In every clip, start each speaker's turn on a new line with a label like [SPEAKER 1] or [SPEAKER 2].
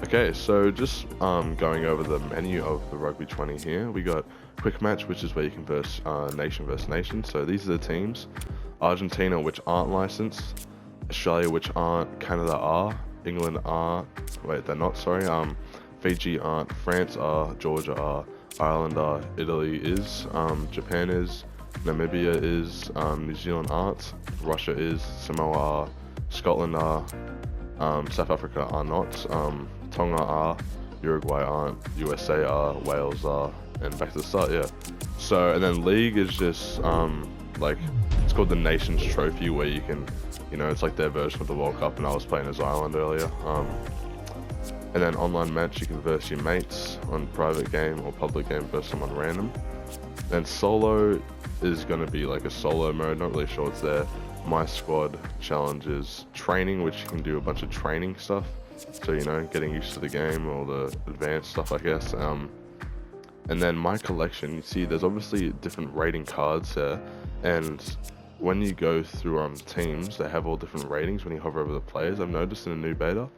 [SPEAKER 1] Okay, so just going over the menu of the Rugby 20 here, we got Quick Match, which is where you can verse nation versus nation. So these are the teams: Argentina, which aren't licensed; Australia, which aren't; Canada are; England are. Wait, they're not. Sorry. Fiji aren't; France are; Georgia are; Ireland are; Italy is; Japan is; Namibia is; New Zealand aren't; Russia is; Samoa are; Scotland are; South Africa are not; Tonga are; Uruguay aren't; USA are; Wales are; and back to the start. Yeah. So and then league is just like it's called the Nations Trophy, where you can, it's like their version of the World Cup, and I was playing as Ireland earlier. And then online match, you can verse your mates on private game or public game versus someone random. Then solo is going to be like a solo mode, not really sure what's there. My squad challenges training, which you can do a bunch of training stuff. So, getting used to the game, or the advanced stuff, I guess. And then my collection, you see there's obviously different rating cards there. And when you go through teams, they have all different ratings when you hover over the players, I've noticed in the new beta.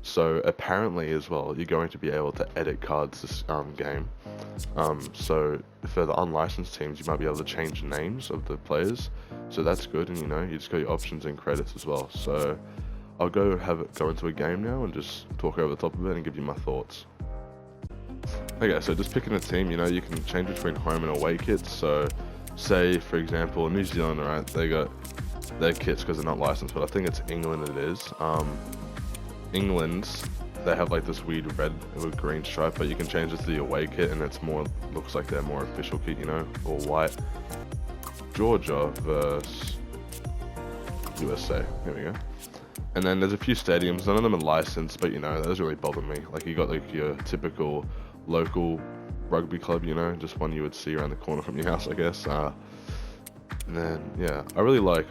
[SPEAKER 1] So apparently as well, you're going to be able to edit cards this game. So for the unlicensed teams, you might be able to change the names of the players. So that's good, and you just got your options and credits as well. So I'll go into a game now and just talk over the top of it and give you my thoughts. Okay, so just picking a team, you can change between home and away kits. So say, for example, New Zealand, right, they got their kits because they're not licensed, but I think it's England it is. England, they have like this weird red with green stripe, but you can change it to the away kit and looks like they're more official kit, or white. Georgia versus USA, here we go. And then there's a few stadiums, none of them are licensed, but that doesn't really bother me. Like you got like your typical local rugby club, just one you would see around the corner from your house, I guess. And then yeah, I really like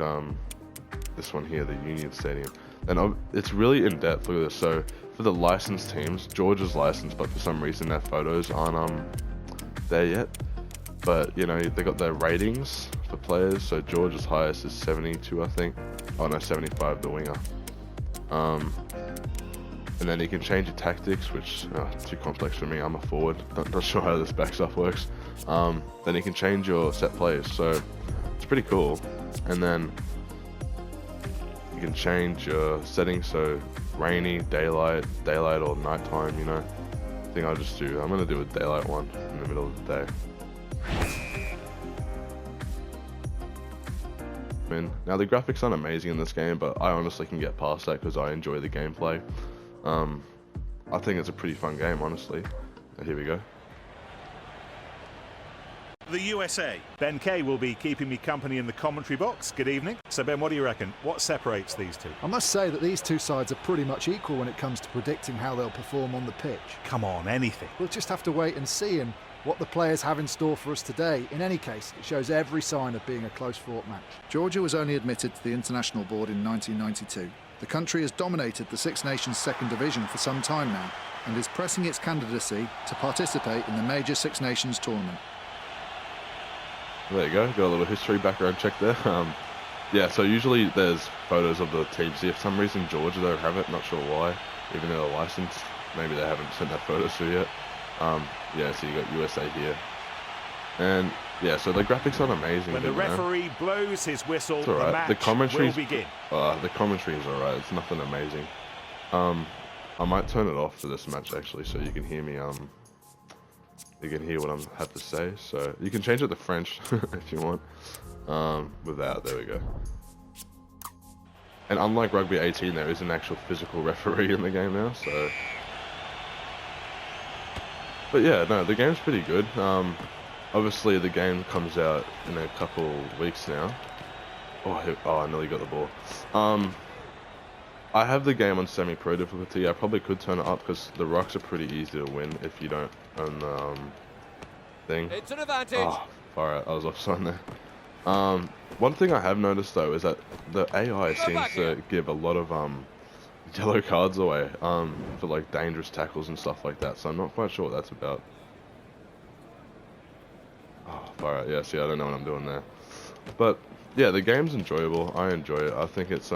[SPEAKER 1] this one here, the Union Stadium, and it's really in depth. Look at this. So for the licensed teams, Georgia's licensed, but for some reason their photos aren't there yet. But they got their ratings for players. So Georgia's highest is 72, I think. Oh no, 75, the winger. And then you can change your tactics, which too complex for me. I'm a forward, not sure how this back stuff works. Then you can change your set plays, so it's pretty cool. And then you can change your settings, so rainy, daylight or nighttime. I think I'm gonna do a daylight one in the middle of the day. Now the graphics aren't amazing in this game, but I honestly can get past that because I enjoy the gameplay. I think it's a pretty fun game, honestly. Here we go.
[SPEAKER 2] The USA. Ben Kay will be keeping me company in the commentary box. Good evening. So Ben, what do you reckon? What separates these two?
[SPEAKER 3] I must say that these two sides are pretty much equal when it comes to predicting how they'll perform on the pitch.
[SPEAKER 2] Come on, anything.
[SPEAKER 3] We'll just have to wait and see and what the players have in store for us today. In any case, it shows every sign of being a close-fought match.
[SPEAKER 4] Georgia was only admitted to the international board in 1992. The country has dominated the Six Nations second division for some time now and is pressing its candidacy to participate in the major Six Nations tournament.
[SPEAKER 1] There you go, got a little history background check there. Yeah, so usually there's photos of the teams here. For some reason Georgia don't have it, not sure why, even though they're licensed. Maybe they haven't sent their photos through yet. Yeah, so you got USA here. And yeah, so the graphics aren't amazing.
[SPEAKER 2] When the referee blows his whistle,
[SPEAKER 1] the match
[SPEAKER 2] will begin.
[SPEAKER 1] The commentary is alright, it's nothing amazing. I might turn it off for this match actually, so you can hear me, you can hear what I have to say. So you can change it to French if you want. Without, there we go. And unlike Rugby 18, there is an actual physical referee in the game now, so. But yeah, no, the game's pretty good. Obviously the game comes out in a couple weeks now. Oh, I nearly got the ball. I have the game on semi-pro difficulty. I probably could turn it up because the rucks are pretty easy to win if you don't own the thing.
[SPEAKER 5] It's an advantage.
[SPEAKER 1] Oh, alright, I was offside there. One thing I have noticed though is that the AI seems to give a lot of yellow cards away for like dangerous tackles and stuff like that, so I'm not quite sure what that's about. Oh, alright, yeah, see, I don't know what I'm doing there. But yeah, the game's enjoyable. I enjoy it. I think it's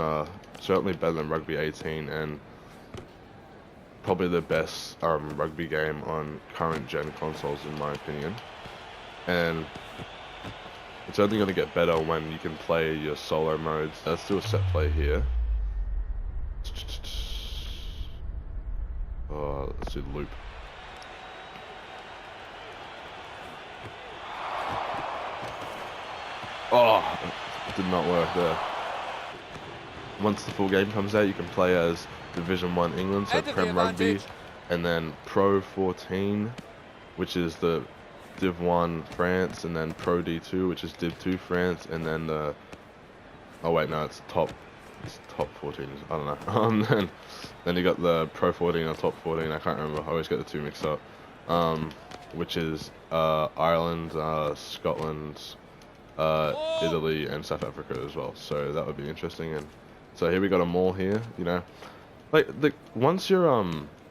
[SPEAKER 1] certainly better than Rugby 18, and probably the best rugby game on current gen consoles in my opinion, and it's only going to get better when you can play your solo modes. Let's do a set play here. Let's do loop. Oh, it did not work there. Once the full game comes out, you can play as Division 1 England, so Prem Rugby, and then Pro 14, which is the Div 1 France, and then Pro D2, which is Div 2 France, and then the... Oh wait, no, it's top 14, I don't know. Then you got the Pro 14 and Top 14, I can't remember, I always get the two mixed up. Which is Ireland, Scotland, Italy, and South Africa as well. So that would be interesting. And so here we got a mall here, you know. Like, once you're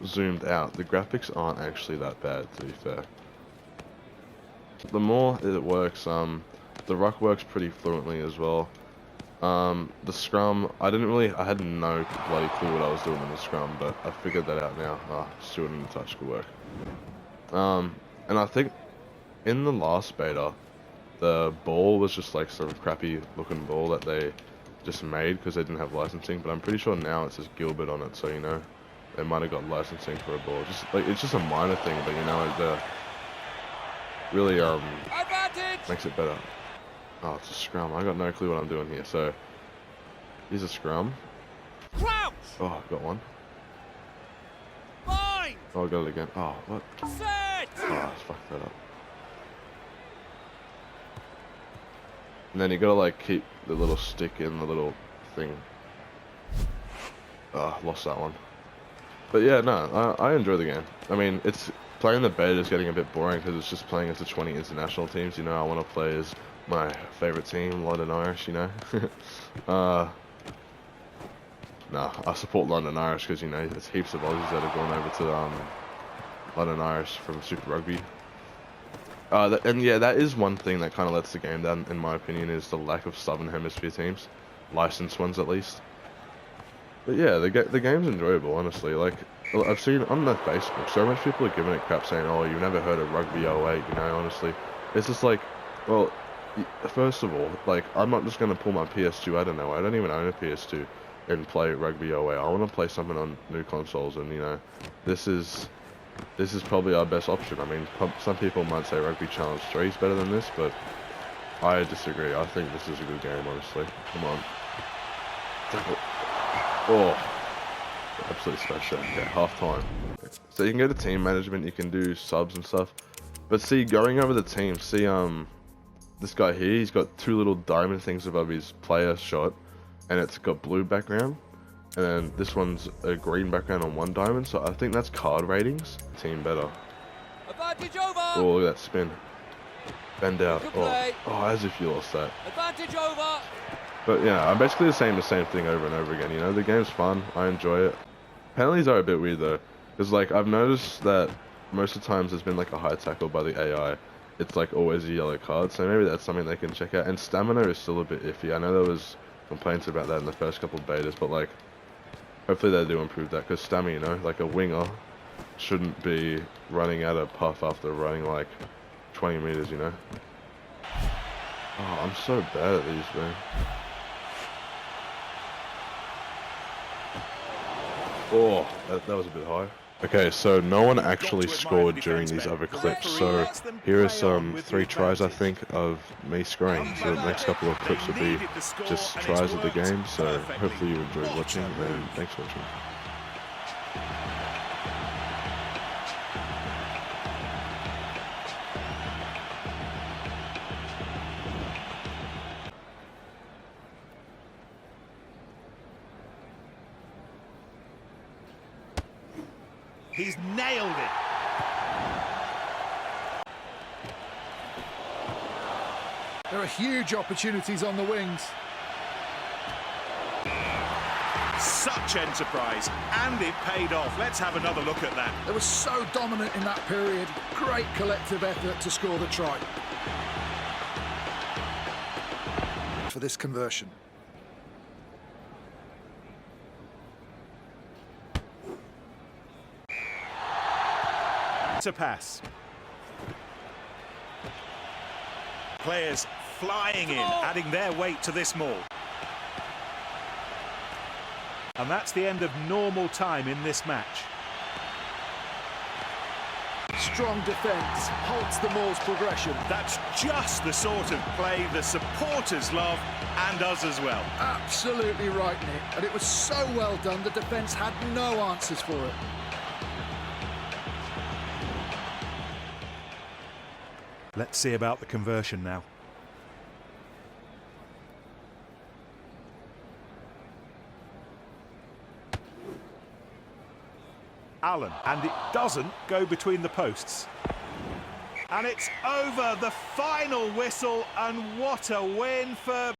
[SPEAKER 1] zoomed out, the graphics aren't actually that bad, to be fair. The more it works, the ruck works pretty fluently as well. The scrum, I had no bloody clue what I was doing in the scrum, but I figured that out now. Stuart and the touch could work. And I think in the last beta, the ball was just like some crappy looking ball that they just made because they didn't have licensing, but I'm pretty sure now it says Gilbert on it, so you know, they might have got licensing for a ball. Just like, it's just a minor thing, but you know, it really makes it better. Oh, it's a scrum. I got no clue what I'm doing here. So here's a scrum.
[SPEAKER 5] Crouch!
[SPEAKER 1] Oh, got one.
[SPEAKER 5] Bind!
[SPEAKER 1] Oh, I got it again. Oh, what?
[SPEAKER 5] Set!
[SPEAKER 1] Oh, I fucked that up. And then you gotta like keep the little stick in the little thing. Oh, lost that one. But yeah, no, I enjoy the game. I mean, it's playing the beta is getting a bit boring because it's just playing as the 20 international teams. You know, I want to play as my favourite team, London Irish. You know, nah, I support London Irish because you know there's heaps of Aussies that have gone over to London Irish from Super Rugby. And yeah, that is one thing that kind of lets the game down, in my opinion, is the lack of Southern Hemisphere teams, licensed ones at least. But yeah, the game's enjoyable, honestly. Like, I've seen on the Facebook, so much people are giving it crap saying, oh, you've never heard of Rugby 08, you know, honestly. It's just like, well, first of all, like, I'm not just going to pull my PS2 out of nowhere. I don't even own a PS2 and play Rugby 08. I want to play something on new consoles, and, you know, this is probably our best option. I mean, some people might say Rugby Challenge 3 is better than this, but I disagree. I think this is a good game, honestly. Come on. Oh, absolutely smashed that. Yeah, half time. So you can go to team management, you can do subs and stuff. But see, going over the team, see, this guy here, he's got two little diamond things above his player shot, and it's got blue background. And then this one's a green background on one diamond, so I think that's card ratings. Team better.
[SPEAKER 5] Advantage over!
[SPEAKER 1] Oh, look at that spin. Bend out. Oh, as if you lost that.
[SPEAKER 5] Advantage over!
[SPEAKER 1] But yeah, I'm basically saying the same thing over and over again. You know, the game's fun. I enjoy it. Penalties are a bit weird though, because like I've noticed that most of the times there's been like a high tackle by the AI. It's like always a yellow card, so maybe that's something they can check out. And stamina is still a bit iffy. I know there was complaints about that in the first couple of betas, but like hopefully they do improve that, because stamina, you know, like a winger shouldn't be running out of puff after running like 20 meters, you know. Oh, I'm so bad at these, man. Oh, that was a bit high. Okay, so no one actually scored during these other clips, so here are some 3 tries, I think, of me scoring. So the next couple of clips will be just tries of the game, so hopefully you enjoyed watching, and thanks for watching.
[SPEAKER 2] He's nailed it.
[SPEAKER 3] There are huge opportunities on the wings.
[SPEAKER 2] Such enterprise, and it paid off. Let's have another look at that.
[SPEAKER 3] They were so dominant in that period. Great collective effort to score the try. For this conversion.
[SPEAKER 2] What a pass. Players flying in, adding their weight to this maul. And that's the end of normal time in this match.
[SPEAKER 3] Strong defence halts the maul's progression.
[SPEAKER 2] That's just the sort of play the supporters love, and us as well.
[SPEAKER 3] Absolutely right, Nick. And it was so well done, the defence had no answers for it.
[SPEAKER 2] Let's see about the conversion now. Allen, and it doesn't go between the posts. And it's over, the final whistle, and what a win for